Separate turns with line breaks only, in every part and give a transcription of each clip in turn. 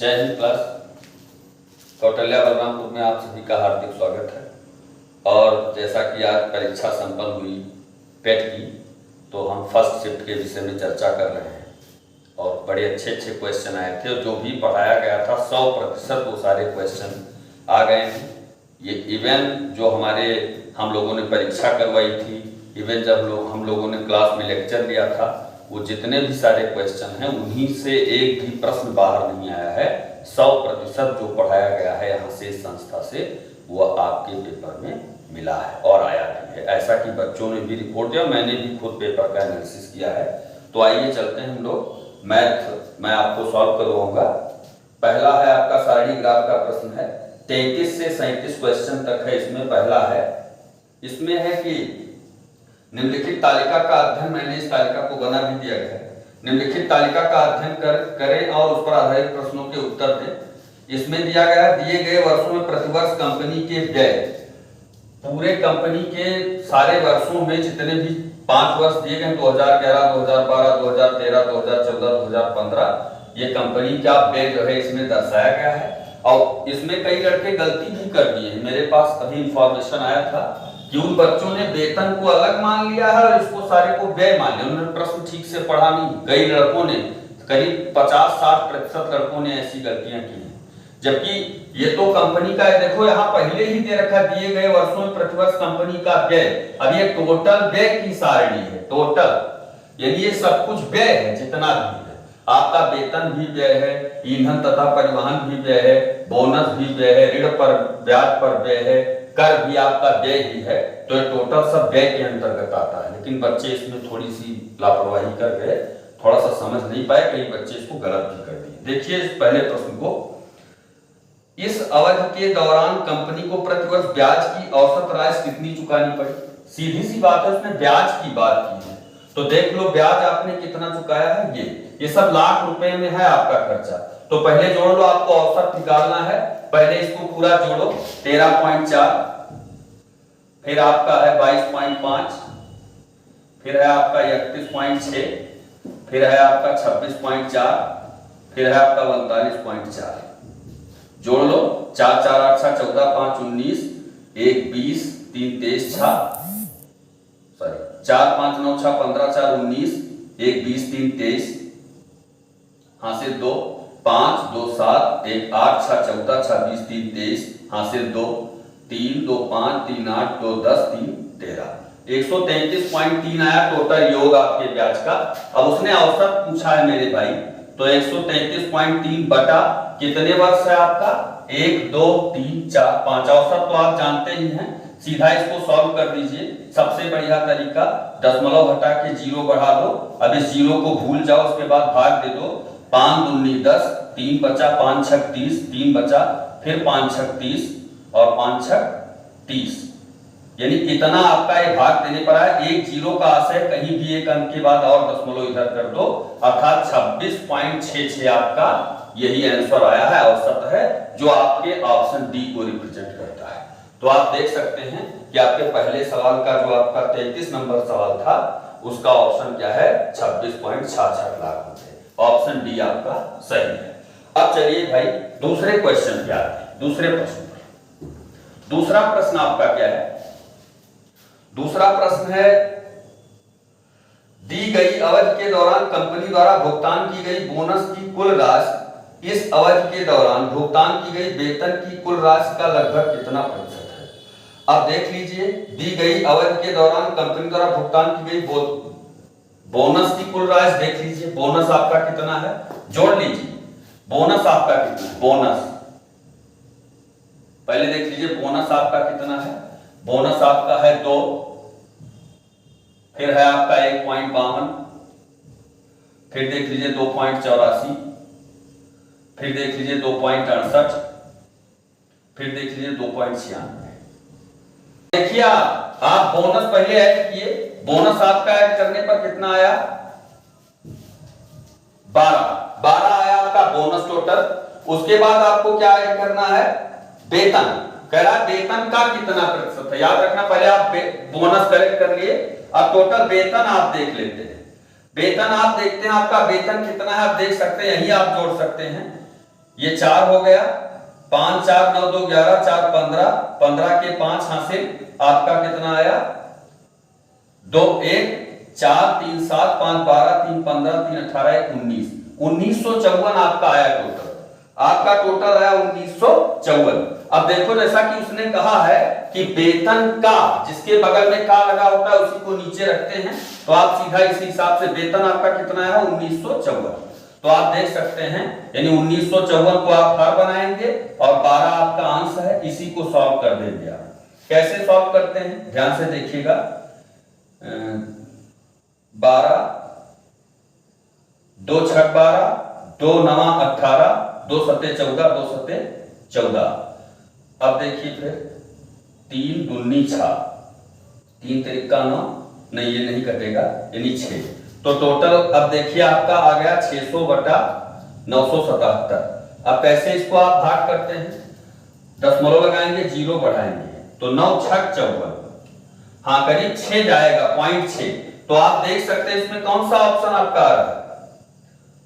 जय हिंद क्लास। कौटल्या बलरामपुर में आप सभी का हार्दिक स्वागत है। और जैसा कि आज परीक्षा संपन्न हुई पेट की, तो हम फर्स्ट शिफ्ट के विषय में चर्चा कर रहे हैं और बड़े अच्छे क्वेश्चन आए थे और जो भी पढ़ाया गया था 100% वो सारे क्वेश्चन आ गए हैं। ये इवन जो हम लोगों ने परीक्षा करवाई थी, इवन जब हम लोगों ने क्लास में लेक्चर लिया था, वो जितने भी सारे क्वेश्चन हैं उन्हीं से एक भी प्रश्न बाहर नहीं आया है। 100% जो पढ़ाया गया है यहाँ से इस संस्था से वो आपके पेपर में मिला है और आया भी है। ऐसा कि बच्चों ने भी रिपोर्ट दिया, मैंने भी खुद पेपर का एनालिसिस किया है। तो आइए चलते हैं हम लोग। मैथ मैं आपको सॉल्व करवाऊंगा। पहला है आपका सारणी ग्राफ का प्रश्न है, 33 से 37 क्वेश्चन तक है। इसमें पहला है, इसमें है कि निम्नलिखित तालिका का अध्ययन, मैंने इस तालिका को बना भी दिया है। निम्नलिखित तालिका का अध्ययन करें और उस पर आधारित प्रश्नों के उत्तर दें। इसमें दिया गया दिए गए वर्षों में प्रतिवर्ष कंपनी के व्यय, पूरे कंपनी के सारे वर्षों में जितने भी 5 वर्ष दिए गए 2011, 2012, 2013, 2014, 2015, ये कंपनी का व्यय जो है इसमें दर्शाया गया है। और इसमें कई लड़के गलती भी कर दिए हैं। मेरे पास अभी इंफॉर्मेशन आया था कि उन बच्चों ने वेतन को अलग मान लिया है और इसको सारे को व्यय मान लिया। उन्होंने प्रश्न ठीक से पढ़ा नहीं। कई लड़कों ने, करीब 50-60% लड़कों ने ऐसी गलतियां की हैं। जबकि ये तो कंपनी का है, देखो यहाँ पहले ही दे रखा दिए गए वर्षों में प्रतिवर्ष कंपनी का व्यय। अब ये टोटल व्यय की सारणी है, टोटल, यानी ये सब कुछ व्यय है जितना भी है। आपका वेतन भी व्यय है, ईंधन तथा परिवहन भी व्यय है, बोनस भी व्यय है, ऋण पर ब्याज पर व्यय है, कर भी आपका व्यय ही है। तो ये टोटल सब व्यय के अंतर्गत आता है। लेकिन बच्चे इसमें थोड़ी सी लापरवाही कर गए, थोड़ा सा समझ नहीं पाए, कई बच्चे इसको गलत भी कर दिए। देखिए इस पहले प्रश्न को, इस अवधि के दौरान कंपनी को प्रतिवर्ष ब्याज की औसत राशि कितनी चुकानी पड़ी। सीधी सी बात है, उसने ब्याज की बात की है। तो देख लो ब्याज आपने कितना चुकाया है। ये सब लाख रुपए में है आपका खर्चा। तो पहले जोड़ लो, आपको औसत निकालना है। पहले इसको पूरा जोड़ो, 13.4, फिर आपका है 22.5, फिर है आपका 31.6, फिर है आपका 26.4, फिर है आपका 39.4। जोड़ लो, 4 4 8 6 14 5 19, 1 20 3 23 6, सॉरी 4 5 9 6 15 4 19, 1 20 3 23, हासिल 2 5 2 7 1 8 6 14 6 20 3 23, हासिल 2 3 2 5 3 8 2 10 3 13, 133.3 आया टोटल योग आपके ब्याज का। अब उसने औसत पूछा है मेरे भाई, तो 133.3 बटा कितने वर्ष है आपका, 1 2 3 4 5। औसत तो आप जानते ही हैं, सीधा इसको सॉल्व कर दीजिए। सबसे बढ़िया तरीका, दशमलव हटा के 0 बढ़ा दो। अब इस 0 को भूल जाओ, उसके बाद भाग दे दो। 5 दूनी 10, 3 बचा, 5 छक 30, 3 बचा, फिर 5 छक 30 और 5 छक 30, यानी इतना आपका ये भाग देने पर आया। एक 0 का आशय कहीं भी एक अंक के बाद और दशमलव इधर कर दो, अर्थात 26.66 आपका यही आंसर आया है, औसत है, जो आपके ऑप्शन डी को रिप्रेजेंट करता है। तो आप देख सकते हैं कि आपके पहले सवाल का जो आपका 33 नंबर सवाल था, उसका ऑप्शन क्या है, 26.66 लाख रुपए। ऑप्शन डी आपका सही है। अब चलिए भाई दूसरे क्वेश्चन पे आते हैं। दूसरे प्रश्न पर, दूसरा प्रश्न आपका क्या है, दूसरा प्रश्न है, दी गई अवधि के दौरान कंपनी द्वारा भुगतान की गई बोनस की कुल राशि इस अवधि के दौरान भुगतान की गई वेतन की कुल राशि का लगभग कितना प्रतिशत है। अब देख लीजिए, दी गई अवधि के दौरान कंपनी द्वारा भुगतान की गई बोनस की कुल राशि देख लीजिए। बोनस आपका कितना है, जोड़ लीजिए। बोनस आपका कितना है, बोनस पहले देख लीजिए, बोनस आपका कितना है। बोनस आपका है 2, फिर है आपका 1.52, फिर देख लीजिए 2.84, फिर देख लीजिए 2.68, फिर देख लीजिए 2.96। देखिए आप बोनस पहले ऐड किए, बोनस आपका ऐड करने पर कितना आया, 12 आया आपका बोनस टोटल। उसके बाद आपको क्या ऐड करना है, वेतन। कह रहा वेतन का कितना प्रतिशत है, याद रखना, पहले आप बोनस कलेक्ट कर लिए, अब टोटल वेतन आप देख लेते हैं। वेतन आप देखते हैं, आपका वेतन कितना है आप देख सकते हैं, यही आप जोड़ सकते हैं। ये 4 हो गया, 5 4 9 2 11 4 15, 15 के 5 हासिल, आपका कितना आया 2 1 4 3 7 5 12 3 15 3 18 1 19, 1954 आपका आया टोटल। आपका टोटल आया 1954। अब देखो जैसा कि उसने कहा है कि वेतन का जिसके बगल में का लगा होता है उसी को नीचे रखते हैं, तो आप सीधा इसी हिसाब से वेतन आपका कितना आया 1954। तो आप देख सकते हैं यानी 1954 को आप हर बनाएंगे और 12 आपका अंश है, इसी को सॉल्व कर देंगे आप। कैसे सॉल्व करते हैं ध्यान से देखिएगा। 12 2 6 12 2 9 18 2 7 14 2 7 14। अब देखिए फिर 3 दूनी 6 3 3 9, नहीं ये नहीं कटेगा यानी 6। तो टोटल अब देखिए आपका आ गया 600 बटा 977। अब कैसे इसको आप भाग करते हैं, दशमलव लगाएंगे, जीरो बढ़ाएंगे, तो 9 6 54, हाँ करीब 6 जाएगा 0.6। तो आप देख सकते हैं इसमें कौन सा ऑप्शन आपका आ रहा है,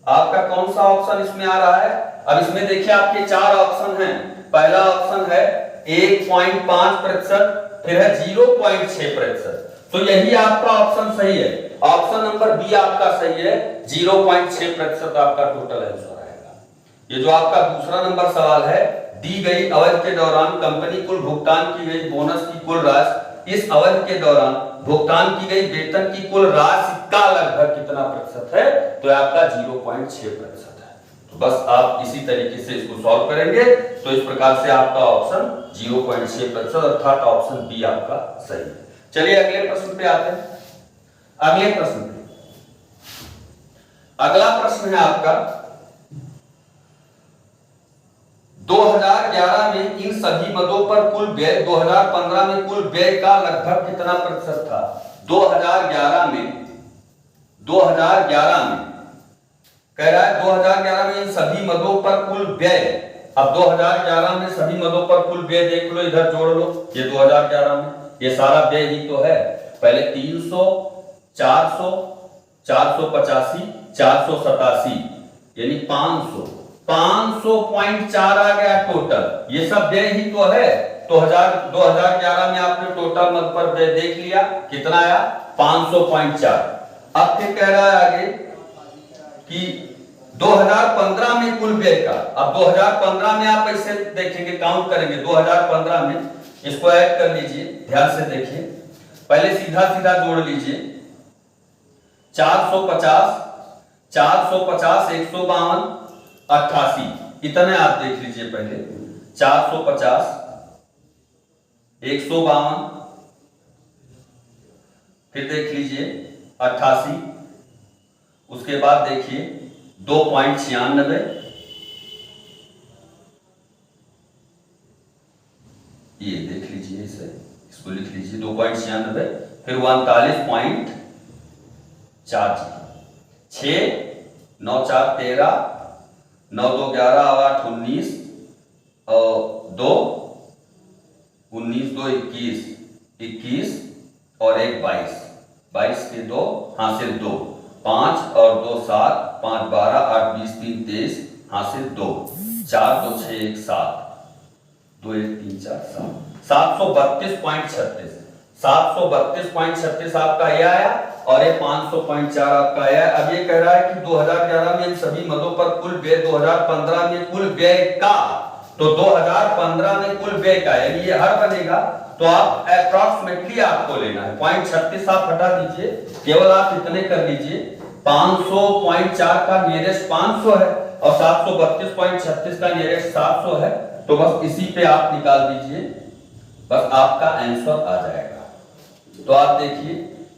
आपका कौन सा ऑप्शन इसमें आ रहा है। अब इसमें देखिए आपके 4 ऑप्शन हैं। पहला ऑप्शन है 1.5%, फिर है 0.6%, तो यही आपका ऑप्शन सही है। ऑप्शन नंबर बी आपका सही है, 0.6% आपका टोटल आंसर आएगा। ये जो आपका दूसरा नंबर सवाल है, दी गई अवधि के दौरान कंपनी कुल भुगतान की गई बोनस की कुल राशि, इस अवधि के दौरान भुगतान की गई वेतन की कुल राशि का लगभग कितना प्रतिशत है, तो आपका 0.6% है। तो बस आप इसी तरीके से इसको सॉल्व करेंगे, तो इस प्रकार से आपका ऑप्शन 0.6% अर्थात ऑप्शन बी आपका सही है। चलिए अगले प्रश्न पे आते हैं। अगले प्रश्न पे अगला प्रश्न है आपका 2011 में इन सभी मदों पर कुल व्यय 2015 में कुल व्यय का लगभग कितना प्रतिशत था। 2011 में कह रहा है 2011 में इन सभी मदों पर कुल व्यय। अब 2011 में सभी मदों पर कुल व्यय देख लो, इधर जोड़ लो, ये 2011 में ये सारा व्यय ही तो है। पहले 300 400 485 487 यानी 500.4 आ गया टोटल, ये सब व्यय ही तो है। तो 2011 में आपने टोटल मद पर व्यय देख लिया, कितना आया 500.4। अब फिर कह रहा है आगे कि 2015 में कुल व्यय का। अब 2015 में आप ऐसे देखेंगे, काउंट करेंगे 2015 में, इसको ऐड कर लीजिए, ध्यान से देखिए, पहले सीधा सीधा जोड़ लीजिए, 450 450 152 88, इतने आप देख लीजिए। पहले 450 152, फिर देख लीजिए 88, उसके बाद देखिए 2.96, ये देख लीजिए, इसे इसको लिख लीजिए 2.96, फिर 39.40, 6 9 4 13 9 2 11 8 19 और 2 19 2 21 21 और 1 22 22 के 2 हासिल 2 5 और 2 7 5 12 8 20 3 23 हासिल 2 4 2 6 1 7 2 1 3 4 7 732.36 732.36 आपका ये आया और ये 500.4 आपका आया। अब ये कह रहा है कि 2011 में इन सभी मदों पर कुल व्यय 2015 में कुल व्यय का, तो 2015 में कुल व्यय का यानी ये हर बनेगा, तो आप अप्रॉक्सीमेटली आपको लेना है 0.36 आप हटा दीजिए, केवल आप इतने कर लीजिए 500.4 का नियरेस्ट 500 है और 732.36 का नियरेस्ट 700 है, तो बस इसी पे आप निकाल दीजिए, बस आपका आंसर आ जाएगा। तो आप देखिए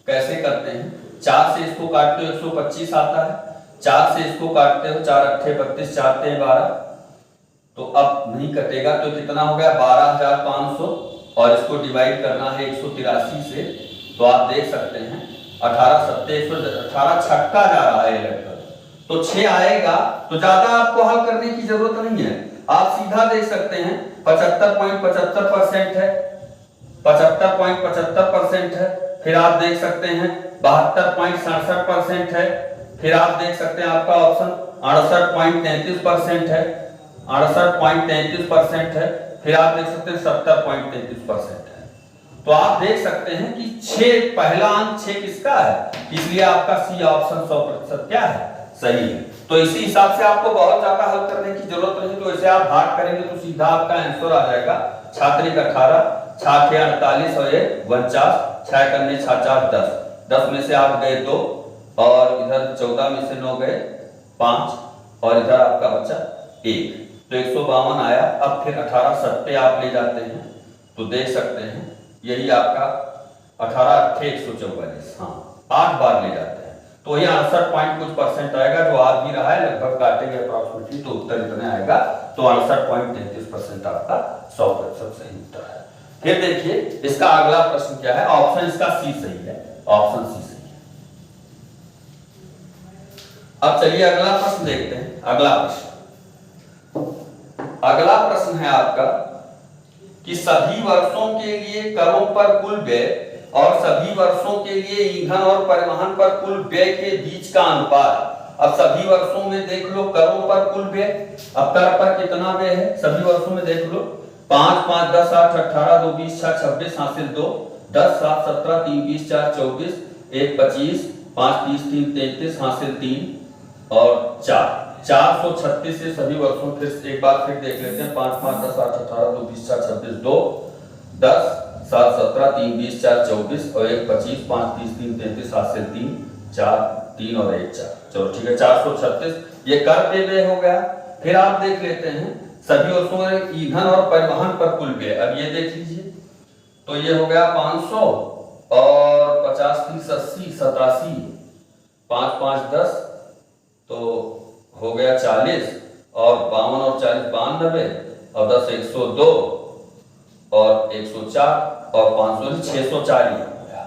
कैसे करते हैं, 4 से इसको काटते हो 125 आता है, 4 से इसको काटते हो 4 अट्ठे 32 4 ते 12, तो अब नहीं कटेगा, तो कितना हो गया 12,500 और इसको डिवाइड करना है 183 से, तो आप देख सकते हैं 18 7 18 छक्का जा रहा है लगभग, तो 6 आएगा, तो ज्यादा आपको हल करने की जरूरत नहीं है, आप सीधा देख सकते हैं 75.75% है, 75.75% है, फिर आप देख सकते हैं 72.67% है, फिर आप देख सकते हैं आपका ऑप्शन 68.33% है, 68.33% है। फिर आप देख सकते हैं 70.33% है। तो आप देख सकते हैं कि 6 पहला अंक 6 किसका है, इसलिए आपका सी ऑप्शन 100% क्या है, सही है। तो इसी हिसाब से आपको बहुत ज्यादा हल करने की जरूरत नहीं, तो इसे आप भाग करेंगे तो सीधा आपका आंसर आ जाएगा। छात्रिक 18, 6 48 और 49, 6 करने 6 4 10, 10 में से 8 गए 2 और इधर 14 में से 9 गए 5 और इधर आपका बचा 1, तो 152 आया। अब फिर 18 सत्ते आप ले जाते हैं तो देख सकते हैं यही आपका 18 8 144, हाँ 8 बार ले जाते हैं तो ये 68 पॉइंट कुछ परसेंट आएगा, जो आ भी रहा है लगभग काटेंगे अप्रॉक्सिमेटली तो उत्तर इतने आएगा। तो 68.33% आपका 100% सही उत्तर है। फिर देखिए इसका अगला प्रश्न क्या है, ऑप्शन इसका सी सही है, ऑप्शन सी सही है। अब चलिए अगला प्रश्न देखते हैं। अगला प्रश्न है आपका कि सभी वर्षों के लिए करों पर कुल व्यय और सभी वर्षों के लिए ईंधन और परिवहन पर कुल व्यय के बीच का अनुपात। अब सभी वर्षों में देख लो करों पर कुल व्यय, अब कर पर कितना व्यय है सभी वर्षों में देख लो, 5 5 10 8 18 2 20 6 26 हासिल 2, 10 7 17 3 20 4 24 1 25 5 30 3 33 हासिल 3 और 4, 436 से सभी वर्षों। फिर एक बार फिर देख लेते हैं, 5 5 10 8 18 2 20 4 26 2, 10 7 17 3 20 4 24 और 1 25 5 30 3 33 हासिल 3 4 3 और 1 4, चलो ठीक है 436 ये कर पे व्यय हो गया। फिर आप देख लेते हैं सभी वर्षों में ईंधन और परिवहन पर कुल व्यय, अब ये देख लीजिए तो ये हो गया 500 और 50 30 80 87, 5 5 10 तो हो गया 40 और 52 और 40 92 और 10 102 और 104 और 500 640 हो गया।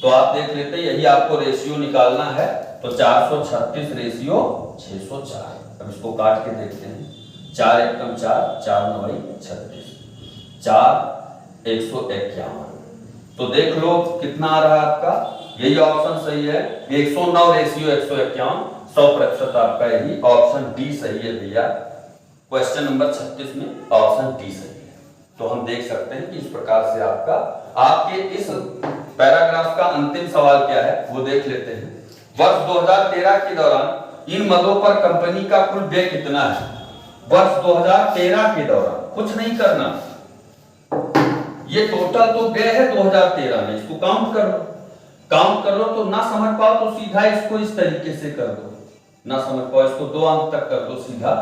तो आप देख लेते हैं यही आपको रेशियो निकालना है, तो 436 रेशियो 604। अब इसको काट के देखते हैं, 4 एकम 4 4 9 36 4 151, तो देख लो कितना आ रहा है आपका, यही ऑप्शन सही है 109 रेशियो 151, 100% आपका यही ऑप्शन डी सही है भैया। क्वेश्चन नंबर 36 में ऑप्शन डी सही है। तो हम देख सकते हैं कि इस प्रकार से आपके इस पैराग्राफ का अंतिम सवाल क्या है वो देख लेते हैं। वर्ष 2013 के दौरान इन मदों पर कंपनी का कुल व्यय कितना है। वर्ष 2013 के दौरान कुछ नहीं करना, ये टोटल तो व्यय है 2013 में, इसको काउंट कर लो तो ना समझ पाओ तो सीधा इसको इस तरीके से कर दो, ना समझ पाओ इसको 2 अंक तक कर दो सीधा।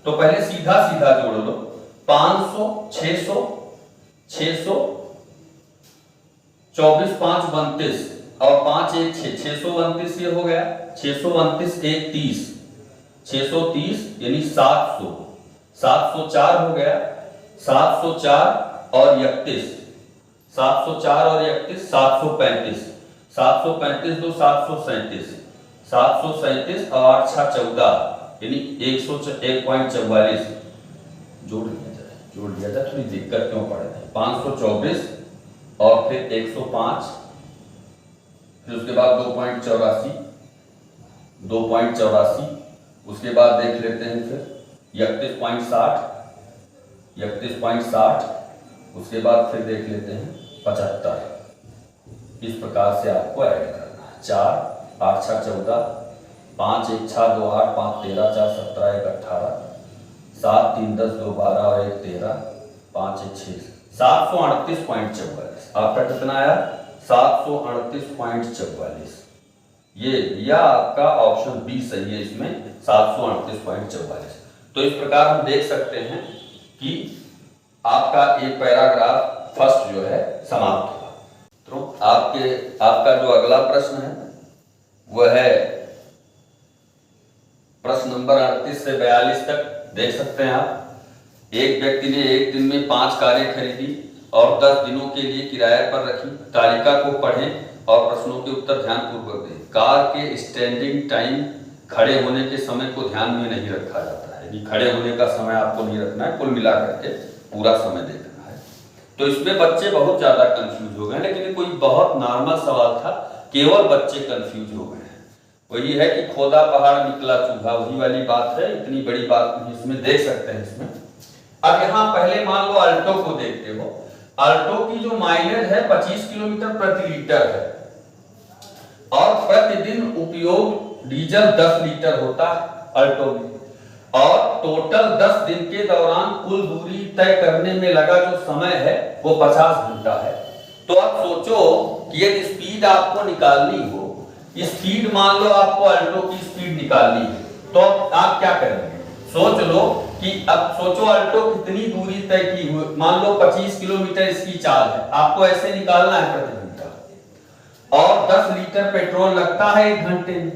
तो पहले सीधा जोड़ लो, 500 600 600 24 5 32 और 5 1 6 629 ये हो गया, 629 1 30 630 यानी 700 704 हो गया, 704 और 31 704 और 31 735 735 2 737 737 और 8 6 14 यानी 101.44 जोड़ लिया जाए थोड़ी दिक्कत क्यों पड़े थे, 524 और फिर 105 फिर उसके बाद 2.84 उसके बाद देख लेते हैं फिर 31.60 उसके बाद फिर देख लेते हैं 75। इस प्रकार से आपको ऐड करना है, 4 8 6 14 5 1 6 2 8 5 13 4 17 1 18 7 3 10 2 12 और 1 13 5 1 6 738.44 आपका कितना आया 738.44। ये आपका ऑप्शन बी सही है इसमें 738.44। तो इस प्रकार हम देख सकते हैं कि आपका एक पैराग्राफ फर्स्ट जो है समाप्त हुआ। तो आपका जो अगला प्रश्न है वह है प्रश्न नंबर 38 से 42 तक देख सकते हैं आप। एक व्यक्ति ने एक दिन में 5 कारें खरीदी और 10 दिनों के लिए किराए पर रखी। तालिका को पढ़ें और प्रश्नों के उत्तर ध्यानपूर्वक दें। कार के स्टैंडिंग टाइम खड़े होने के समय को ध्यान में नहीं रखा जाता है, कि खड़े होने का समय आपको नहीं रखना है, कुल मिला करके पूरा समय देखना है। तो इसमें बच्चे बहुत ज्यादा कंफ्यूज हो गए, लेकिन कोई बहुत नॉर्मल सवाल था, केवल बच्चे कंफ्यूज हो गए हैं। वही है कि खोदा पहाड़ निकला चूहा, वही वाली बात है, इतनी बड़ी बात नहीं इसमें देख सकते हैं इसमें। अब यहाँ पहले मान लो अल्टो को देखते हो, अल्टो की जो माइलेज है 25 किलोमीटर प्रति लीटर है और प्रतिदिन उपयोग डीजल 10 लीटर होता है अल्टो में, और टोटल 10 दिन के दौरान कुल दूरी तय करने में लगा जो समय है वो 50 घंटा है। तो आप सोचो कि यदि स्पीड आपको निकालनी हो, स्पीड मान लो आपको अल्टो की स्पीड निकालनी है, तो आप क्या करेंगे? सोच लो कि अब सोचो अल्टो कितनी दूरी तय की हुई, मान लो 25 किलोमीटर इसकी चाल है, आपको ऐसे निकालना है प्रति घंटा, और 10 लीटर पेट्रोल लगता है 1 घंटे में,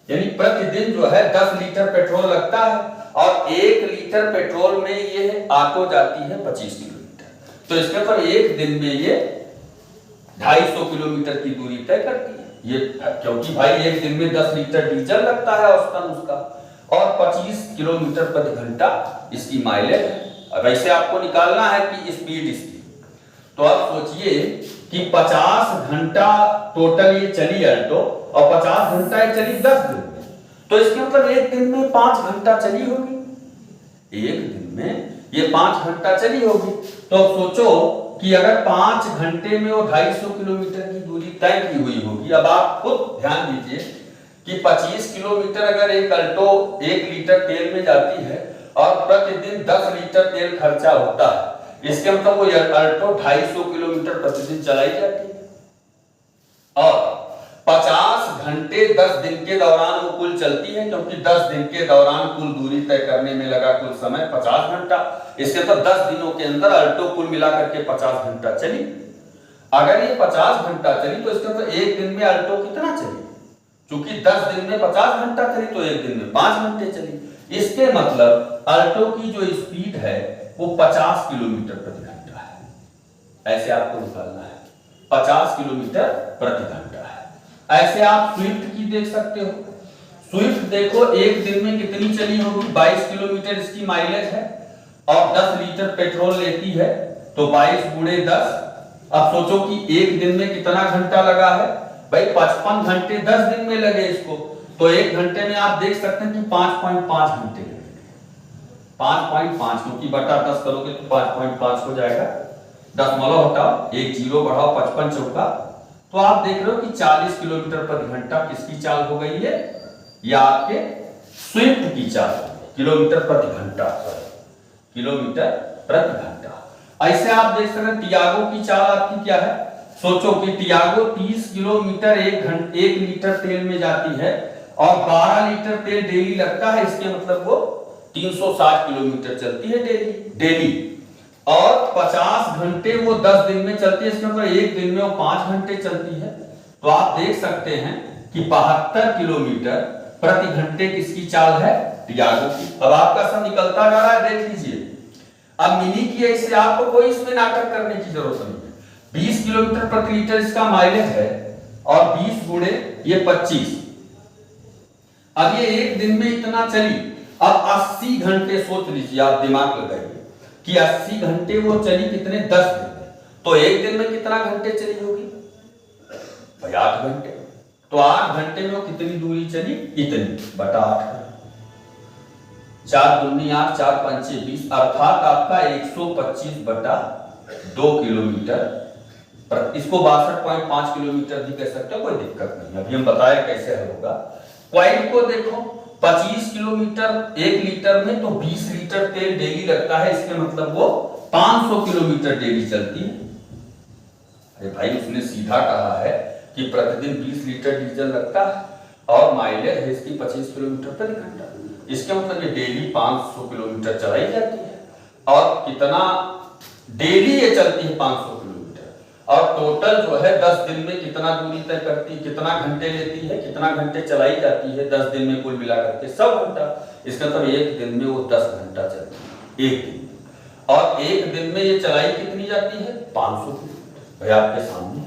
यानी प्रतिदिन जो है 10 लीटर पेट्रोल लगता है, और 1 लीटर पेट्रोल में ये ऑटो जाती है 25 किलोमीटर। तो इसके ऊपर एक दिन में ये 250 किलोमीटर की दूरी तय करती है ये, क्योंकि भाई एक दिन में 10 लीटर डीजल लगता है औसतन उसका, और 25 किलोमीटर प्रति घंटा इसकी माइलेज है। अब ऐसे आपको निकालना है कि स्पीड इसकी, तो आप सोचिए कि 50 घंटा टोटल ये चली अल्टो और 50 घंटा ये चली 10 दिन में, तो इसके मतलब एक दिन में 5 घंटा चली होगी, एक दिन में ये 5 घंटा चली होगी। तो सोचो कि अगर 5 घंटे में वो 250 किलोमीटर की दूरी तय की हुई होगी। अब आप खुद ध्यान दीजिए कि 25 किलोमीटर अगर एक अल्टो 1 लीटर तेल में जाती है और प्रतिदिन 10 लीटर तेल खर्चा होता है, इसके मतलब वो अल्टो 250 किलोमीटर प्रतिदिन चलाई जाती है, और 50 घंटे 10 दिन के दौरान वो कुल चलती है, क्योंकि 10 दिन के दौरान कुल दूरी तय करने में लगा कुल समय 50 घंटा। इसके मतलब 10 दिनों के अंदर अल्टो कुल मिलाकर के 50 घंटा चली। अगर ये 50 घंटा चली तो इसके मतलब एक दिन में अल्टो कितना चली? चूंकि 10 दिन में 50 घंटा चली तो एक दिन में 5 घंटे चली। इसके मतलब अल्टो की जो स्पीड है वो 50 किलोमीटर प्रति घंटा है। ऐसे आपको निकालना है, 50 किलोमीटर प्रति घंटा है। ऐसे आप स्विफ्ट की देख सकते हो। स्विफ्ट देखो एक दिन में कितनी चली होगी, 22 किलोमीटर इसकी माइलेज है और 10 लीटर पेट्रोल लेती है, तो 22 गुणे 10। अब सोचो कि एक दिन में कितना घंटा लगा है भाई, 55 घंटे 10 दिन में लगे इसको, तो एक घंटे में आप देख सकते हैं कि 5.5 घंटे लगेंगे। 5.5 क्योंकि बटा 10 करोगे तो 5.5 हो जाएगा, दशमलव हटाओ, एक जीरो बढ़ाओ, 55 चौका, तो आप देख रहे हो कि 40 किलोमीटर प्रति घंटा किसकी चाल हो गई है, या आपके स्विफ्ट की चाल, किलोमीटर प्रति घंटा, किलोमीटर प्रति घंटा। ऐसे आप देख सकते हैं टियागो की चाल आपकी क्या है। सोचो कि टियागो 30 किलोमीटर 1 लीटर तेल में जाती है और 12 लीटर तेल डेली लगता है, इसके मतलब वो 360 किलोमीटर चलती है डेली, और 50 घंटे वो 10 दिन में चलती है, इसके मतलब एक दिन में वो 5 घंटे चलती है। तो आप देख सकते हैं कि 72 किलोमीटर प्रति घंटे किसकी चाल है, टियागो की। अब आपका सब निकलता जा रहा है, देख लीजिए। अब मिनी की ऐसे आपको कोई इसमें नाटक करने की जरूरत नहीं है। 20 किलोमीटर प्रति लीटर इसका माइलेज है और 20 गुणे ये 25। अब ये एक दिन में इतना चली। अब 80 घंटे सोच लीजिए, आप दिमाग लगाइए कि 80 घंटे वो चली कितने, 10 दिन में, तो एक दिन में कितना घंटे चली होगी भाई, 8 घंटे। तो 8 घंटे में वो कितनी दूरी चली, इतनी बटा 8, 4 दूनी 8, 4 पंचे 20, अर्थात आपका 125 बटा 2 किलोमीटर। इसको 62.5 किलोमीटर भी कह सकते हो, कोई दिक्कत नहीं। अभी हम बताए कैसे होगा। क्वाइल को देखो, 25 किलोमीटर 1 लीटर में, तो 20 लीटर तेल डेली लगता है, इसके मतलब वो 500 किलोमीटर डेली चलती है। अरे भाई उसने सीधा कहा है कि प्रतिदिन 20 लीटर डीजल लगता है और माइलेज है इसकी 25 किलोमीटर प्रति घंटा, इसके मतलब ये डेली 500 किलोमीटर चलाई जाती है। और कितना डेली ये चलती है, 500 किलोमीटर, और टोटल जो है 10 दिन में कितना दूरी तय करती है, कितना घंटे लेती है, कितना घंटे चलाई जाती है 10 दिन में कुल मिला करके 100 घंटा। इसका मतलब एक दिन में वो 10 घंटा चलती है, एक दिन में। और एक दिन में ये चलाई कितनी जाती है, 500 किलोमीटर भाई आपके सामने,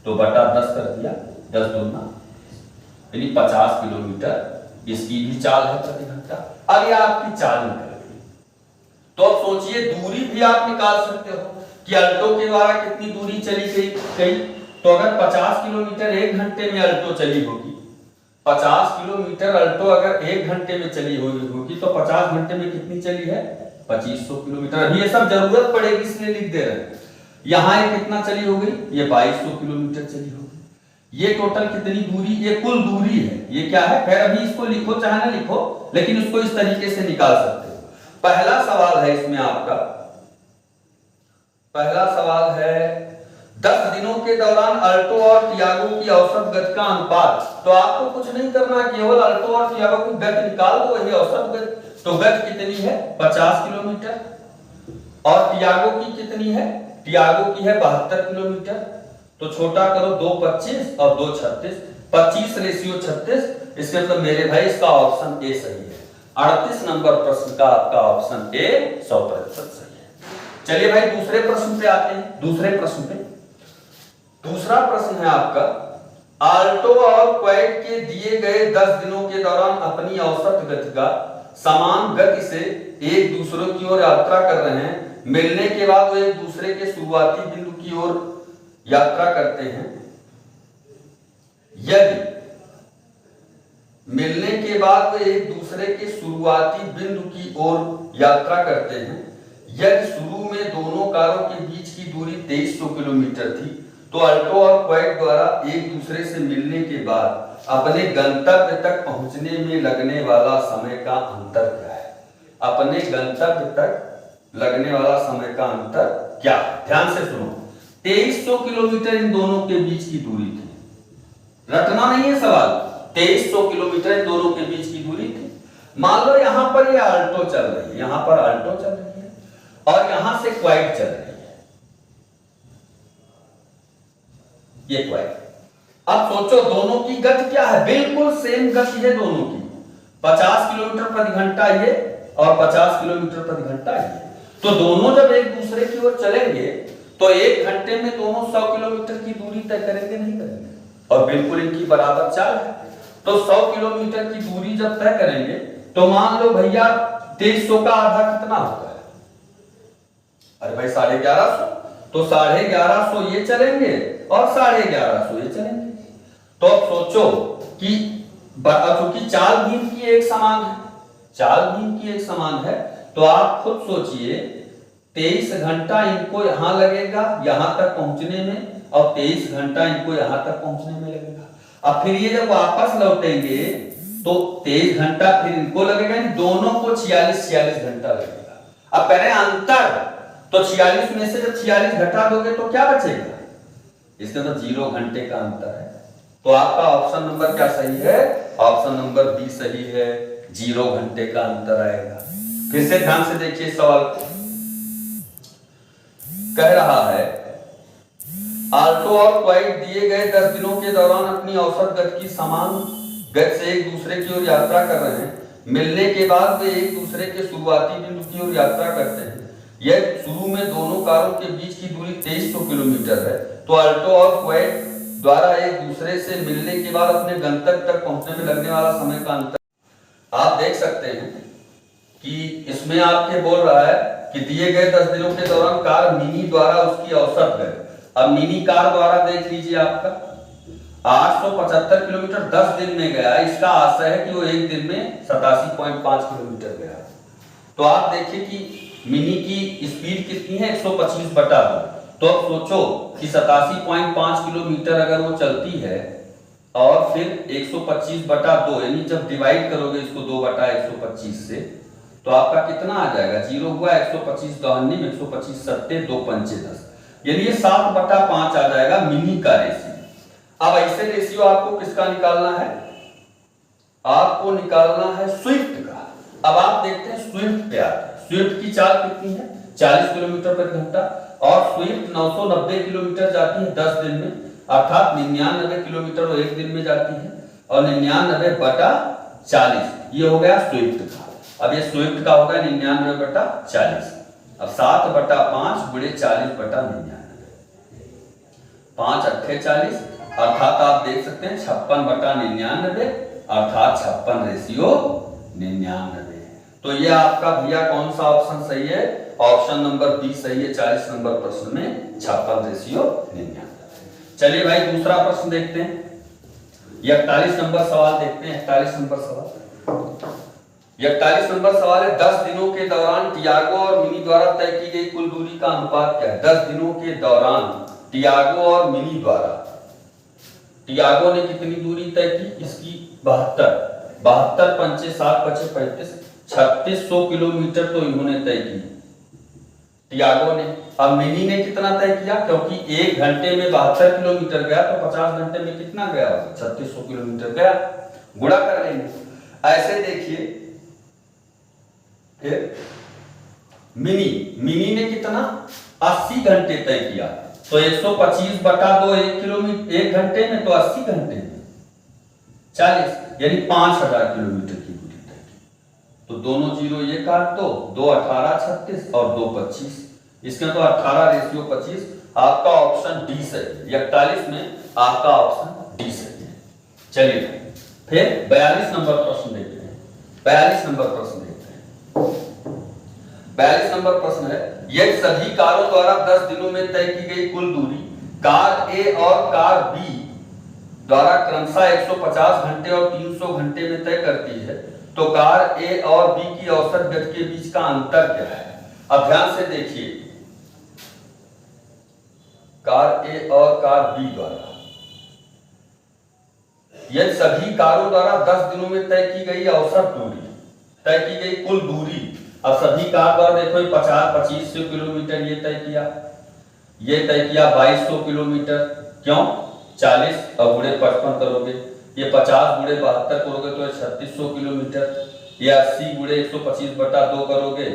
तो बटा 10 कर दिया, 10 दूना यानी 50 किलोमीटर इसकी भी चाल है प्रति घंटा। अब ये आपकी चाल निकल गई, तो अब सोचिए दूरी भी आप निकाल सकते हो कि अल्टो के द्वारा कितनी दूरी चली गई। तो अगर 50 किलोमीटर 1 घंटे में अल्टो चली होगी 50 किलोमीटर अल्टो अगर 1 घंटे में चली हुई होगी तो 50 घंटे में कितनी चली है? 2500 किलोमीटर। अभी ये सब जरूरत पड़ेगी इसलिए लिख दे रहे हैं। यहाँ ये कितना चली हो गई? ये 2200 किलोमीटर चली होगी। ये टोटल कितनी दूरी? ये कुल दूरी है। ये क्या है? खैर अभी इसको लिखो चाहे ना लिखो, लेकिन इसको इस तरीके से निकाल सकते हो। पहला सवाल है इसमें आपका, पहला सवाल है 10 दिनों के दौरान अल्टो और टियागो की औसत गति का अनुपात। तो आपको कुछ नहीं करना, केवल अल्टो और टियागो की गति निकाल दो, वही औसत गति। तो गति कितनी है? 50 किलोमीटर। और टियागो की कितनी है? टियागो की है 72 किलोमीटर। तो छोटा करो, 2 25 और 2 36, 25:36। इसके मतलब मेरे भाई इसका ऑप्शन ए सही है। 38 नंबर प्रश्न का आपका ऑप्शन ए 100% सही है। चलिए भाई दूसरे प्रश्न पे आते हैं। दूसरे प्रश्न पे, दूसरा प्रश्न है आपका, आल्टो और क्वाड के दिए गए 10 दिनों के दौरान अपनी औसत गति का समान गति से एक दूसरे की ओर यात्रा कर रहे हैं। मिलने के बाद वो एक दूसरे के शुरुआती बिंदु की ओर यात्रा करते हैं। यदि मिलने के बाद वे एक दूसरे के शुरुआती बिंदु की ओर यात्रा करते हैं, यदि शुरू में दोनों कारों के बीच की दूरी 2300 किलोमीटर थी, तो अल्टो और क्वाड द्वारा एक दूसरे से मिलने के बाद अपने गंतव्य तक पहुंचने में लगने वाला समय का अंतर क्या है? अपने गंतव्य तक लगने वाला समय का अंतर क्या है? ध्यान से सुनो। 2300 किलोमीटर इन दोनों के बीच की दूरी थी। रटना नहीं है सवाल। 2300 किलोमीटर इन दोनों के बीच की दूरी थी। मान लो यहां पर ये अल्टो चल रही है, यहां पर अल्टो चल रही है और यहां से क्वाड चल रही है। ये क्वाड। अब सोचो दोनों की गति क्या है? बिल्कुल सेम गति है दोनों की। 50 किलोमीटर प्रति घंटा ये और 50 किलोमीटर प्रति घंटा ये। तो दोनों जब एक दूसरे की ओर चलेंगे तो 1 घंटे में दोनों 100 किलोमीटर की दूरी तय करेंगे, नहीं करेंगे? और बिल्कुल इनकी बराबर चाल है। तो 100 किलोमीटर की दूरी जब तय करेंगे तो मान लो भैया 2300 का आधा कितना होता है? अरे भाई 1150। तो 1150 ये चलेंगे और 1150 ये चलेंगे। तो अब सोचो कि क्योंकि चाल भीम की एक समान है, चाल भीम की एक समान है, तो आप खुद सोचिए 23 घंटा इनको यहां लगेगा यहां तक पहुंचने में, और 23 घंटा इनको यहां तक पहुंचने में लगेगा। अब फिर ये जब वापस लौटेंगे तो 23 घंटा फिर इनको लगेगा, दोनों को 46 घंटा लगेगा। अब कह रहे हैं अंतर, तो 46 में से जब 46 घटा दोगे तो क्या बचेगा? इसमें तो 0 घंटे का अंतर है। तो आपका ऑप्शन नंबर क्या सही है? ऑप्शन नंबर बी सही है, 0 घंटे का अंतर आएगा। फिर से ध्यान से देखिए सवाल को। कह रहा है आल्टो और क्वाड दिए गए 10 दिनों के दौरान अपनी औसत गति की समान गति से एक दूसरे की ओर यात्रा कर रहे हैं। मिलने के बाद वे एक दूसरे के शुरुआती बिंदु की ओर यात्रा करते हैं। यह शुरू में दोनों कारों के बीच की दूरी 2300 किलोमीटर है। तो अल्टो और क्वाड द्वारा एक दूसरे से मिलने के बाद अपने गंतव्य तक पहुंचने में लगने वाला समय का अंतर। आप देख सकते हैं कि इसमें आपके बोल रहा है कि दिए गए 10 दिनों के दौरान कार मिनी द्वारा उसकी औसत गति। अब मिनी कार द्वारा देख लीजिए, आपका 875 किलोमीटर 10 दिन में गया। इसका आशय है कि वो एक दिन में 87.5 किलोमीटर गया। तो आप देखिए कि मिनी की स्पीड कितनी है? 125/2। तो अब सोचो कि 87.5 किलोमीटर अगर वो चलती है और फिर 125/2, यानी जब डिवाइड करोगे इसको 2/125 से, तो आपका कितना आ जाएगा? 0 हुआ 125 92 में 125 7 2 5 10, यानी ये 7/5 आ जाएगा मिनी का रेशियो। अब ऐसे रेशियो आपको किसका निकालना है? आपको निकालना है स्विफ्ट का। अब आप देखते हैं स्विफ्ट पे आते हैं। स्विफ्ट की चाल कितनी है? 40 किलोमीटर प्रति घंटा, और स्विफ्ट 990 किलोमीटर जाती है 10 दिन में, अर्थात 99 किलोमीटर वो एक दिन में जाती है, और 99/40 ये हो गया स्विफ्ट का। अब ये स्विफ्ट का होगा 99/40। अब 7/5 गुणे 40/99, 5 8 40, अर्थात आप देख सकते हैं 56/99, अर्थात 56 रेशियो 99। तो ये आपका भैया कौन सा ऑप्शन सही है? ऑप्शन नंबर बी सही है। 40 नंबर प्रश्न में 56 रेशियो 99। चलिए भाई दूसरा प्रश्न देखते हैं। 41 नंबर सवाल देखते हैं। 41 नंबर सवाल, 41 नंबर सवाल है, 10 दिनों के दौरान टियागो और मिनी द्वारा तय की गई कुल दूरी का अनुपात क्या है? 10 दिनों के दौरान टियागो और मिनी द्वारा, टियागो ने कितनी दूरी तय की? इसकी 72 पंचे 7 बचे 35, 3600 किलोमीटर तो इन्होंने तय की टियागो ने। अब मिनी ने कितना तय किया? क्योंकि 1 घंटे में 72 किलोमीटर गया तो 50 घंटे में कितना गया? 3600 किलोमीटर गया, गुणा कर लेंगे। ऐसे देखिए, फिर मिनी ने कितना? 80 घंटे तय किया, तो 125 बटा 2 1 किलोमीटर 1 घंटे में, तो 80 घंटे में 40, यानी 5000 किलोमीटर की दूरी तय की। तो दोनों जीरो ये काट दो, 2 18 36 और 2 25, इसमें तो 18:25। आपका ऑप्शन डी सही है। 41 में आपका ऑप्शन डी सही है। चलिए फिर 42 नंबर प्रश्न देखते हैं। 42 नंबर प्रश्न देखते हैं। 42 नंबर प्रश्न है, यदि सभी कारों द्वारा 10 दिनों में तय की गई कुल दूरी कार ए और कार बी द्वारा क्रमशः 150 घंटे और 300 घंटे में तय करती है, तो कार ए और बी की औसत गति के बीच का अंतर क्या है? अब ध्यान से देखिए, कार ए और कार बी द्वारा यदि सभी कारों द्वारा 10 दिनों में तय की गई औसत दूरी, तय की गई कुल दूरी। अब सभी कार द्वारा देखो 2500 किलोमीटर ये तय किया, ये तय किया 2200 किलोमीटर। क्यों? 40 और गुणे 55 करोगे, ये 50 गुणे 72 करोगे तो 3600 किलोमीटर, ये 80 गुणे 125 बटा 2 करोगे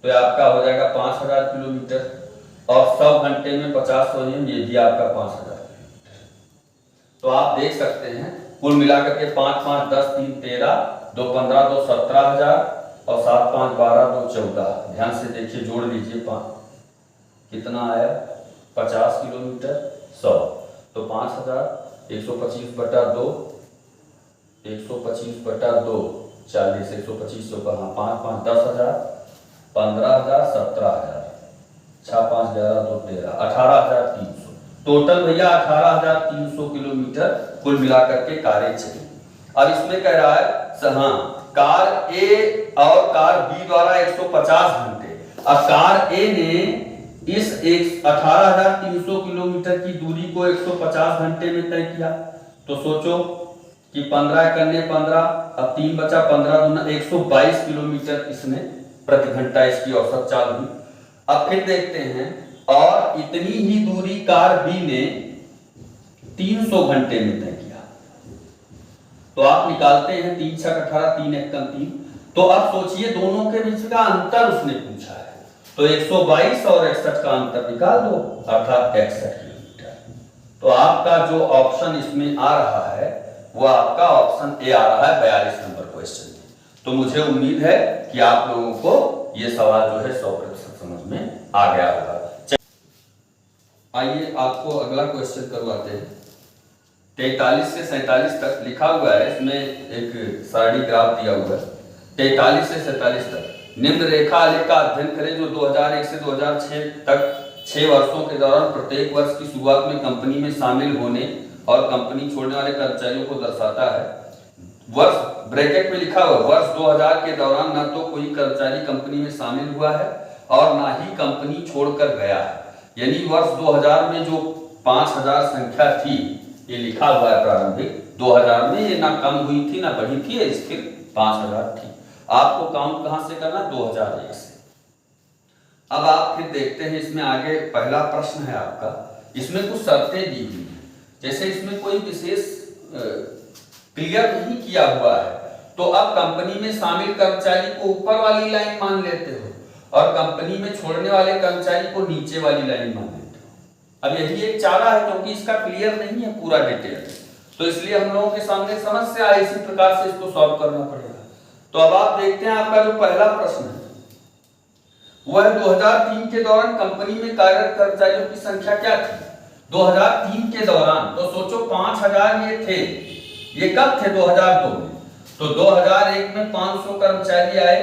तो आपका हो जाएगा 5000 किलोमीटर, और 100 घंटे में 50 ये भी आपका 5000। तो आप देख सकते हैं कुल मिलाकर के 5 5 10 3 13, 2 15 2 17,000 और 7 5 12 2 14। ध्यान से देखिए, जोड़ लीजिए, 5 कितना आया? 50 किलोमीटर 100, तो 5000, 125 बटा 2, 125 बटा 2 40, 125 तो कहाँ 5 5 10,000, 15,000, 17,000, 6 5 11 2 13, 18,300। टोटल भैया 18,300 किलोमीटर कुल मिलाकर के कारें चली। अब इसमें कह रहा है हाँ, कार ए और कार बी द्वारा 150 घंटे। अब कार ए ने इस 18,300 किलोमीटर की दूरी को 150 घंटे में तय किया, तो सोचो कि 15 करने 15, अब 3 बचा, 15 दूना 122 किलोमीटर इसने प्रति घंटा इसकी औसत चाल हुई। अब फिर देखते हैं, और इतनी ही दूरी कार बी ने 300 घंटे में तय किया, तो आप निकालते हैं 3 6 18, 3 1 3। तो अब सोचिए दोनों के बीच का अंतर उसने पूछा है, तो 122 और 61 का अंतर निकाल दो, अर्थात 61 किलोमीटर। तो आपका जो ऑप्शन इसमें आ रहा है वो आपका ऑप्शन ए आ रहा है 42 नंबर क्वेश्चन में। तो मुझे उम्मीद है कि आप लोगों को ये सवाल जो है 100% समझ में आ गया होगा। आइए आपको अगला क्वेश्चन करवाते हैं। 43 से 47 तक लिखा हुआ है, इसमें एक सारणी ग्राफ दिया हुआ है। 43 से 47 तक निम्न रेखा आलेख का अध्ययन करें जो 2001 से 2006 तक 6 वर्षों के दौरान प्रत्येक वर्ष की शुरुआत में कंपनी में शामिल होने और कंपनी छोड़ने वाले कर्मचारियों को दर्शाता है। वर्ष ब्रैकेट में लिखा हुआ वर्ष 2000 के दौरान न तो कोई कर्मचारी कंपनी में शामिल हुआ है और ना ही कंपनी छोड़कर गया है। यानी वर्ष 2000 में जो 5000 संख्या थी, ये लिखा हुआ है प्रारंभिक 2000 में, ये ना कम हुई थी ना बढ़ी थी, स्थिर 5000 थी। आपको काउंट कहां से करना? 2001 से। अब आप फिर देखते हैं इसमें आगे पहला प्रश्न है आपका, इसमें कुछ शर्तें दी हुई है। जैसे इसमें कोई विशेष क्लियर नहीं किया हुआ है, तो अब कंपनी में शामिल कर्मचारी को ऊपर वाली लाइन मान लेते हो और कंपनी में छोड़ने वाले कर्मचारी को नीचे वाली लाइन मान लेते हो। अब यही एक चारा है, क्योंकि इसका क्लियर नहीं है पूरा डिटेल, तो इसलिए हम लोगों के सामने समस्या है, इसी प्रकार से इसको सॉल्व करना पड़ेगा। तो अब आप देखते हैं आपका जो पहला प्रश्न है वह 2003 के दौरान कंपनी में कार्यरत कर्मचारियों की संख्या क्या थी? 2003 के दौरान, तो सोचो 5000 ये थे, ये कब थे? 2002 में। तो 2001 में 500 कर्मचारी आए,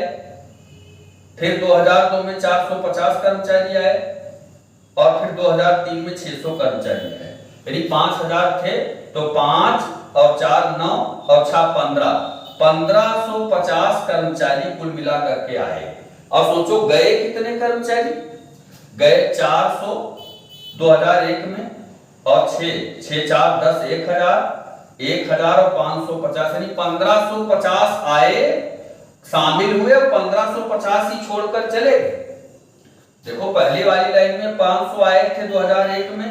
फिर 2002 में 450 कर्मचारी आए और फिर 2003 में 600 कर्मचारी आए। यानी 5000 थे तो 5 और 4 9 और 6 15, 1550 कर्मचारी कुल मिला करके आए। और सोचो गए कितने कर्मचारी, गए 400 2001 में, और 6 4 10 1000 और 550, यानी 1550 आए, शामिल हुए और 1550 ही छोड़कर चले गए। देखो पहली वाली लाइन में 500 आए थे 2001 में,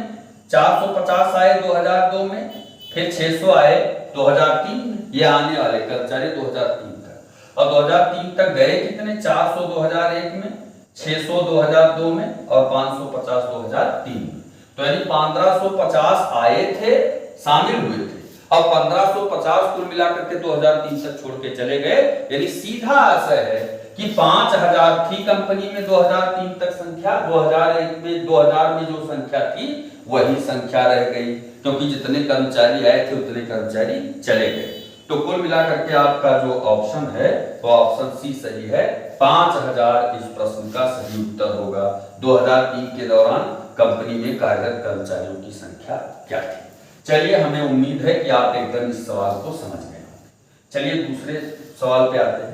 450 आए 2002 में, फिर 600 आए 2003 में, ये आने वाले कर्मचारी 2003 तक। और 2003 तक गए कितने, 400 2001 में, 600 2002 में और 550 2003 में। तो यानी 1550 आए थे, शामिल हुए थे, और 1550 कुल मिलाकर के 2003 तक छोड़ के चले गए। यानी सीधा आशय है कि 5000 थी कंपनी में 2003 तक संख्या, 2001 में 2000 में जो संख्या थी वही संख्या रह गई, क्योंकि जितने कर्मचारी आए थे उतने कर्मचारी चले गए। तो कुल मिलाकर के आपका जो ऑप्शन है वो ऑप्शन सी सही है। 5000 इस प्रश्न का सही उत्तर होगा। 2003 के दौरान कंपनी में कार्यरत कर्मचारियों की संख्या क्या थी। चलिए, हमें उम्मीद है कि आप एकदम इस सवाल को समझ गए होंगे। चलिए दूसरे सवाल पे आते हैं।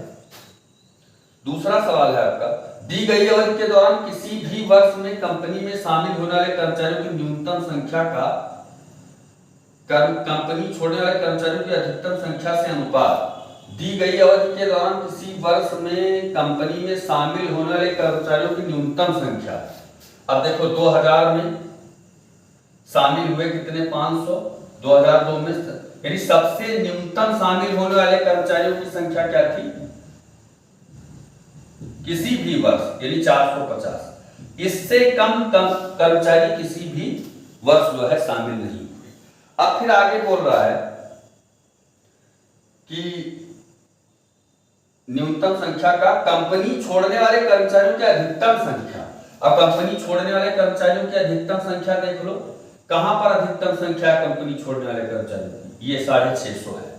दूसरा सवाल है आपका, दी गई अवधि के दौरान किसी भी वर्ष में कंपनी में शामिल होने वाले कर्मचारियों की न्यूनतम संख्या का कंपनी छोड़ने वाले कर्मचारियों की अधिकतम संख्या से अनुपात। दी गई अवधि के दौरान किसी वर्ष में कंपनी में शामिल होने वाले कर्मचारियों की न्यूनतम संख्या। अब देखो 2000 में शामिल हुए कितने, 500, 2002 में, यानी सबसे न्यूनतम शामिल होने वाले कर्मचारियों की संख्या क्या थी किसी भी वर्ष, यानी 450। इससे कम कर्मचारी किसी भी वर्ष जो है शामिल नहीं हुए। अब फिर आगे बोल रहा है कि न्यूनतम संख्या का कंपनी छोड़ने वाले कर्मचारियों की अधिकतम संख्या। अब कंपनी छोड़ने वाले कर्मचारियों की अधिकतम संख्या देख लो, कहां पर अधिकतम संख्या है कंपनी छोड़ने वाले कर्मचारियों की, ये 650 है।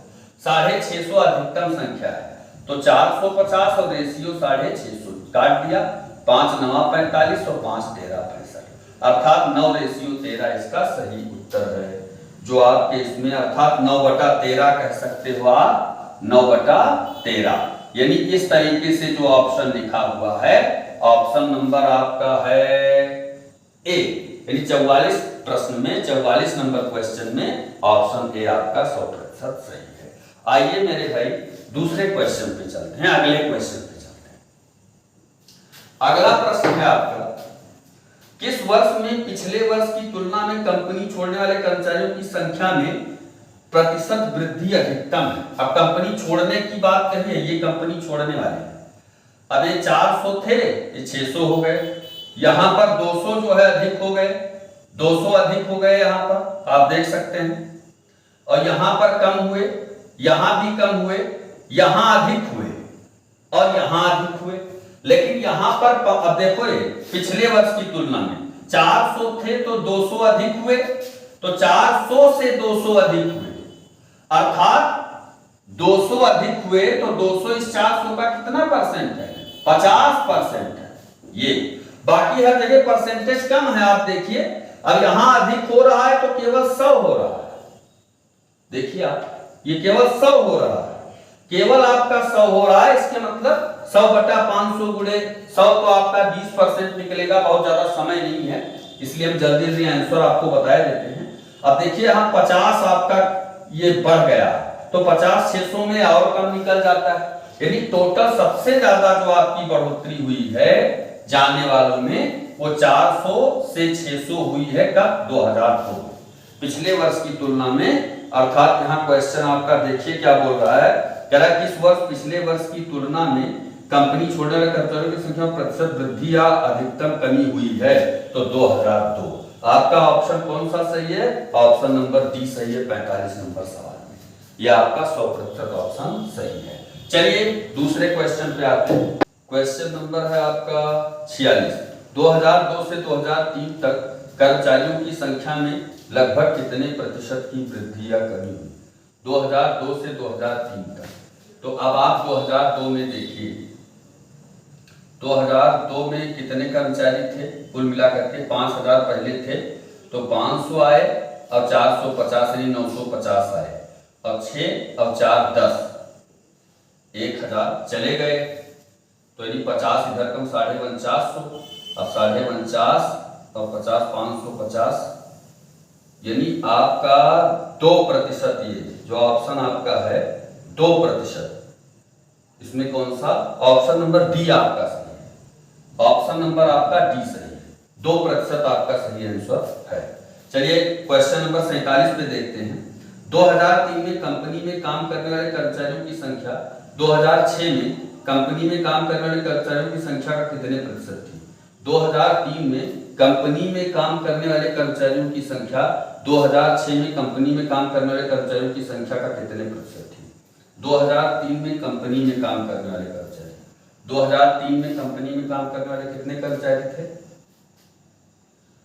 650 अधिकतम संख्या है, तो 450 और रेशियो 650 काट दिया, 5 9 45 और 5 13 65, अर्थात 9 रेशियो 13 इसका सही उत्तर है। जो आपके इसमें अर्थात 9/13 कह सकते हो आप, 9/13। यानी इस तरीके से जो ऑप्शन लिखा हुआ है, ऑप्शन नंबर आपका है ए, यानी 44 प्रश्न में 44 नंबर क्वेश्चन में ऑप्शन ए आपका 100% सही है। आइए मेरे भाई दूसरे क्वेश्चन पे चलते हैं, अगले क्वेश्चन पे चलते हैं। अगला प्रश्न है आपका, किस वर्ष में पिछले वर्ष की तुलना में कंपनी छोड़ने वाले कर्मचारियों की संख्या में प्रतिशत वृद्धि अधिकतम है। अब कंपनी छोड़ने की बात कही है, ये कंपनी छोड़ने वाले हैं। अब ये 400 थे, ये 600 हो गए, यहां पर 200 जो है अधिक हो गए, 200 अधिक हो गए, यहां पर आप देख सकते हैं। और यहां पर कम हुए, यहां भी कम हुए, यहां अधिक हुए और यहां अधिक हुए। लेकिन यहां पर अब देखो, ये पिछले वर्ष की तुलना में 400 थे तो 200 अधिक हुए, तो 400 से 200 अधिक हुए, अर्थात 200 अधिक हुए तो 200 इस 400 का कितना परसेंट है, 50% है। ये बाकी हर जगह परसेंटेज कम है, आप देखिए। अब यहां अधिक हो रहा है तो केवल 100 हो रहा है, देखिए आप, ये केवल 100 हो रहा है, केवल आपका 100 हो रहा है। इसके मतलब 100/500 गुणे 100 तो आपका 20% निकलेगा। बहुत ज्यादा समय नहीं है, इसलिए हम जल्दी जल्दी आंसर आपको बता देते हैं। अब देखिए यहाँ 50 आपका ये बढ़ गया, तो 50 600 में और कम निकल जाता है। यानी टोटल सबसे ज्यादा जो आपकी बढ़ोतरी हुई है जाने वालों में, वो 400 से 600 हुई है कब, 2002 पिछले वर्ष की तुलना में। अर्थात यहाँ क्वेश्चन आपका देखिए क्या बोल रहा है, कह रहा है किस वर्ष पिछले वर्ष की तुलना में कंपनी छोड़ने वाले कर्मचारियों की संख्या में प्रतिशत वृद्धि या अधिकतम कमी हुई है, तो 2002। आपका ऑप्शन कौन सा सही है, ऑप्शन नंबर डी सही है 45 नंबर सवाल में। यह आपका 100% ऑप्शन सही है। चलिए दूसरे क्वेश्चन पे आते हैं। क्वेश्चन नंबर है आपका 46। 2002 से 2003 तक कर्मचारियों की संख्या में लगभग कितने प्रतिशत की वृद्धि या कमी हुई, 2002 से 2003 तक। तो अब आप 2002 में देखिए, 2002 में कितने कर्मचारी थे, कुल मिलाकर के 5000 पहले थे, तो 500 आए और 450 यानी 950 आए। और 6 और 4 10, 1000 चले गए, तो यदि 50 इधर कम 4950, अब 4950 और 50 550, यानी आपका 2%, ये जो ऑप्शन आपका है 2%, इसमें कौन सा? ऑप्शन नंबर डी आपका सही है, ऑप्शन नंबर आपका डी सही है, 2% आपका सही आंसर है। चलिए क्वेश्चन नंबर 47 पे देखते हैं। 2003 में कंपनी में काम करने वाले कर्मचारियों की संख्या 2006 में कंपनी में काम करने वाले कर्मचारियों की संख्या का कितने प्रतिशत थी? 2003 में कंपनी में काम करने वाले कर्मचारियों की संख्या 2006 में कंपनी में काम करने वाले कर्मचारियों की संख्या का कितने प्रतिशत थी? 2003 में कंपनी में काम करने वाले कर्मचारी, 2003 में कंपनी में काम करने वाले कितने कर्मचारी थे?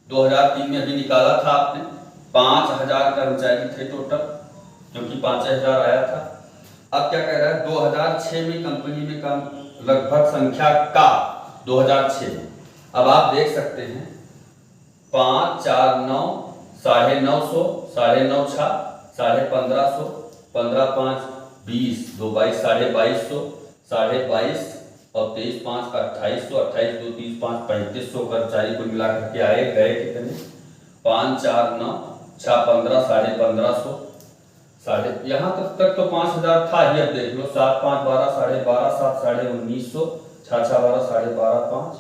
2003 में अभी निकाला था आपने, 5000 कर्मचारी थे टोटल, क्योंकि 5000 आया था। अब क्या कह रहा है? 2006 में कंपनी में काम लगभग संख्या का 2006 में, अब आप देख सकते हैं 5 4 9 950, 9.5 1550, 15 5 20, 2 22 2250, 22.5 और 23 5 2800, 28 2 30 5 3500 कर्मचारी कुल मिलाकर के आए गए कितने? 5 4 9 6 15 1550, साढ़े यहाँ तक तो 5000 था ही। अब देख लो 7 5 12 12.5 7 1900, 6 6 12 12.5 5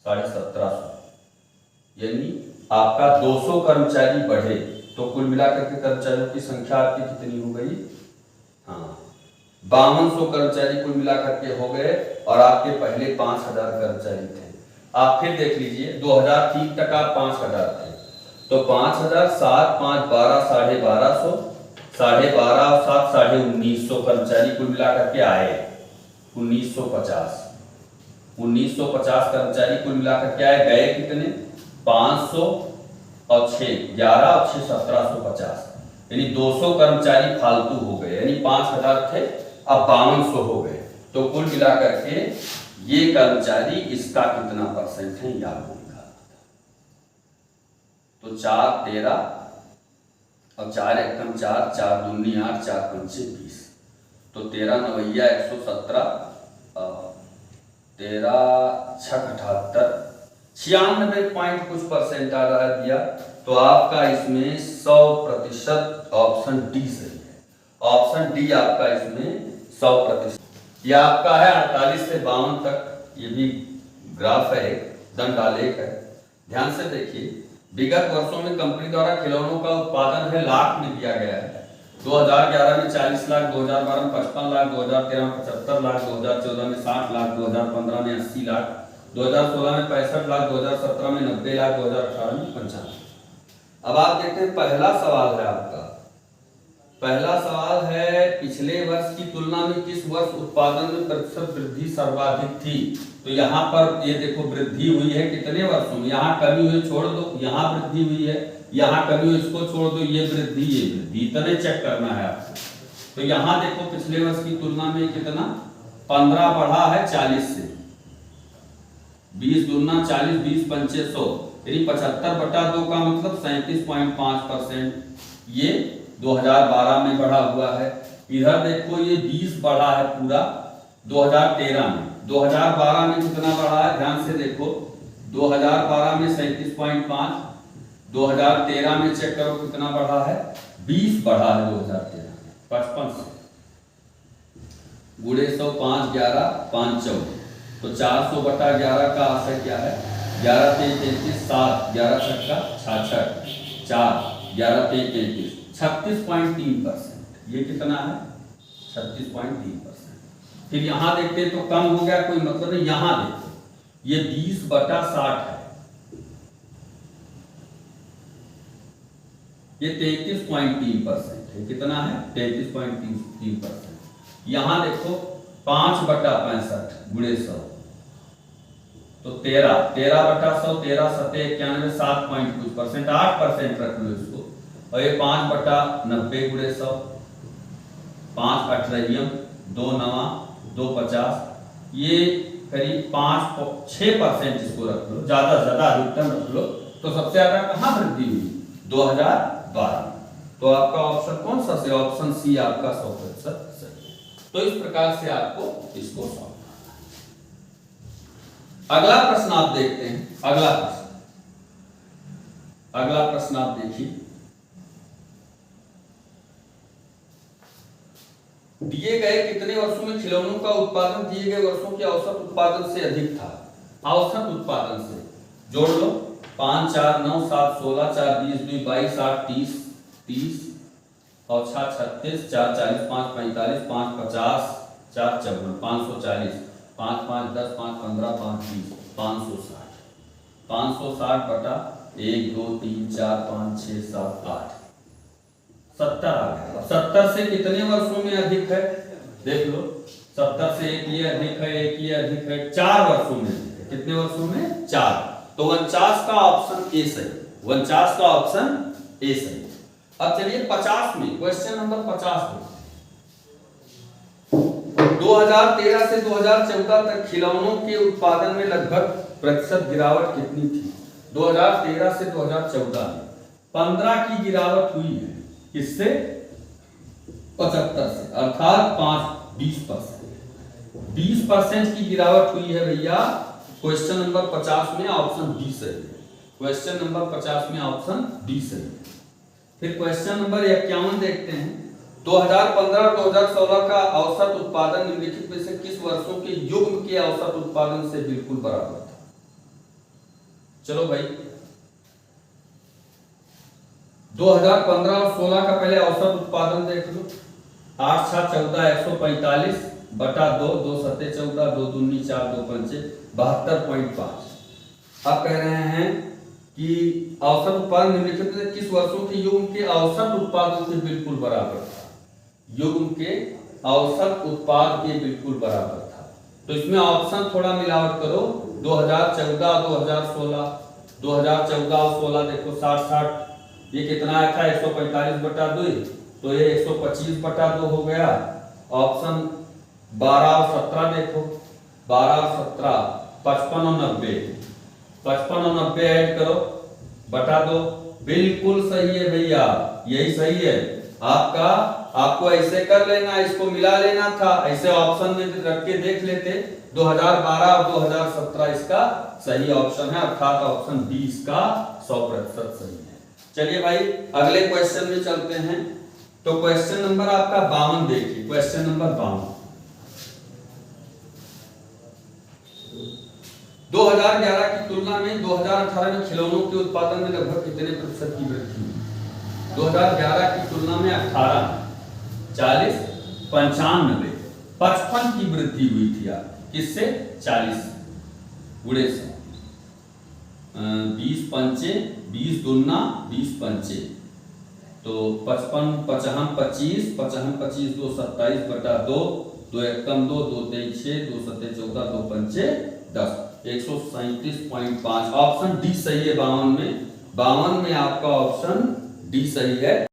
1750, यानी आपका 200 कर्मचारी बढ़े, तो कुल मिलाकर के कर्मचारियों की संख्या आपकी कितनी हो गई? हाँ 5200 कर्मचारी कुल मिलाकर के हो गए, और आपके पहले 5000 कर्मचारी थे। आप फिर देख लीजिए 2003 तक आप 5000 थे, तो 5000 7 5 12 1250, 12.5 और 7 1900 कर्मचारी कुल मिलाकर के आए। 1950 कर्मचारी कुल मिलाकर के आए, गए कितने? 500 और 6 11 और 6 1750, यानी 200 कर्मचारी फालतू हो गए, यानी 5000 थे अब 5200 हो गए, तो कुल मिलाकर के ये कर्मचारी इसका कितना परसेंट है ये आपको निकालना था। तो 4 13 और 4 एकम 4 4 दूनी 8 4 पंचे 20, तो 13 नवैया 117, 13 छक 78, 96 पॉइंट कुछ परसेंट आ रहा है दिया, तो आपका इसमें 100% ऑप्शन डी सही है। ऑप्शन डी आपका इसमें 100%। ये आपका है 48 से 52 तक, ये भी ग्राफ है, दंड आलेख है। ध्यान से देखिए, विगत वर्षों में कंपनी द्वारा खिलौनों का उत्पादन है लाख में दिया गया है। 2011 में 40 लाख, 2012 में 55 लाख, 2013 में 75 लाख, 2014 में 60 लाख, 2015 में 80 लाख, 2016 में 65 लाख, 2017 में 90 लाख, 2018 में 55। अब आप देखते हैं पहला सवाल है आपका, पहला सवाल है पिछले वर्ष की तुलना में किस वर्ष उत्पादन में प्रतिशत वृद्धि सर्वाधिक थी? तो यहाँ पर ये देखो वृद्धि हुई है कितने वर्षों में, यहाँ कमी हुई छोड़ दो, यहाँ वृद्धि हुई है, यहाँ कमी हुई इसको छोड़ दो, ये वृद्धि इतने चेक करना है आपको। तो यहाँ देखो पिछले वर्ष की तुलना में कितना 15 बढ़ा है 40 से, 20 दूना 40, 20 पंचे 100, यानी 75/2 का मतलब 37.5%, ये 2012 में बढ़ा हुआ है। इधर देखो ये 20 बढ़ा है पूरा 2013 में, 2012 में कितना बढ़ा है ध्यान से देखो, 2012 में 37.5, 2013 में चेक करो कितना बढ़ा है, 20 बढ़ा है 2013 में, 55 से गुणे 100 5 11 5 14, तो 400/11 का आंसर क्या है? 11 3 33 7 11 छक्का 66 4 11 3 33 36.3%, ये कितना है 36.3%। फिर यहाँ देखते हैं तो कम हो गया, कोई मतलब नहीं, यहाँ देखो ये 20/60 है, ये 33.3% है, कितना है 33.3%। यहाँ देखो 5/65 गुणे 100, तो 13/100 13 7 91 7.कुछ%, 8% रख लो इसको, और ये 5/90 गुणे 100, 5 अठरहियम 2 9 2 50, ये करीब 5-6% इसको रख लो, ज्यादा से ज्यादा अधिकतम रख लो। तो सबसे ज्यादा कहाँ वृद्धि हुई? 2012 में। तो आपका ऑप्शन कौन सा से? ऑप्शन सी आपका 100% सही है। तो इस प्रकार से आपको इसको सॉल्व करना है। अगला प्रश्न आप देखते हैं। अगला प्रश्न आप देखिए। दिए गए कितने वर्षों में खिलौनों का उत्पादन दिए गए वर्षों के औसत उत्पादन से अधिक था? औसत उत्पादन से जोड़ लो। 5 4 9 7 16 4 20 2 22 8 30 30 और 6 36 4 40 5 45 5 50 4 54 540 5 5 10 5 15 5 20 560 560 बटा 1 2 3 4 5 6 7 8 70 आ गया। 70 से कितने वर्षों में अधिक है? देख लो, 70 से एक ये अधिक है, एक ये अधिक है, 4 वर्षों में अधिक है। कितने वर्षों में? 4। तो 49 का ऑप्शन ए सही। 49 का ऑप्शन ए सही। अब चलिए 50 में, क्वेश्चन नंबर 50 में 2013 से 2014 तक खिलौनों के उत्पादन में लगभग प्रतिशत गिरावट कितनी थी? 2013 से 2014 में 15 की गिरावट हुई है। किससे? 75 से, अर्थात 20%। 20% की गिरावट हुई है भैया। क्वेश्चन नंबर 50 में ऑप्शन बी सही है। क्वेश्चन नंबर 50 में ऑप्शन बी सही है। फिर क्वेश्चन नंबर 51 देखते हैं। 2015 और 2016 का औसत उत्पादन निम्नलिखित में से किस वर्षों के युग्म के औसत उत्पादन से बिल्कुल बराबर था? चलो भाई, 2015 और 16 का पहले औसत उत्पादन देख लो। 8 6 14 145 बटा 2 2 7 14 2 दूनी 4 2 पंचे 72.5। अब कह रहे हैं कि औसत उत्पादन निम्नलिखित में किस वर्षों के युग्म के औसत उत्पादन से बिल्कुल बराबर था? युग्म के औसत उत्पाद के बिल्कुल बराबर था। तो इसमें ऑप्शन थोड़ा मिलावट करो। 2014 2016, 2014 और 16 देखो 60 60, ये कितना आया था? 145 बटा 2, तो ये 125 बटा 2 हो गया। ऑप्शन 12 और 17 देखो, 12 और 17 55 और 90, 55 और 90 ऐड करो बटा 2, बिल्कुल सही है भैया, यही सही है आपका। आपको ऐसे कर लेना, इसको मिला लेना था, ऐसे ऑप्शन में रख के देख लेते। 2012 और 2017 इसका सही ऑप्शन है, अर्थात ऑप्शन बी इसका 100% सही है। चलिए भाई अगले क्वेश्चन में चलते हैं। तो क्वेश्चन नंबर आपका 52 देखिए। क्वेश्चन नंबर 52, 2011 की तुलना में 2018 में खिलौनों के उत्पादन में लगभग कितने प्रतिशत की वृद्धि हुई? 2011 की तुलना में 18 40 95 55 की वृद्धि हुई थी। आप किससे? 40 गुणे से 20 पंचे 20 दूना 20 पंचे, तो 55 55 25 55 25 2 27 बटा 2 2 एकम 2 2 23 6 2 7 14 2 पंचे 10 137.5। ऑप्शन डी सही है। 52 में आपका ऑप्शन डी सही है।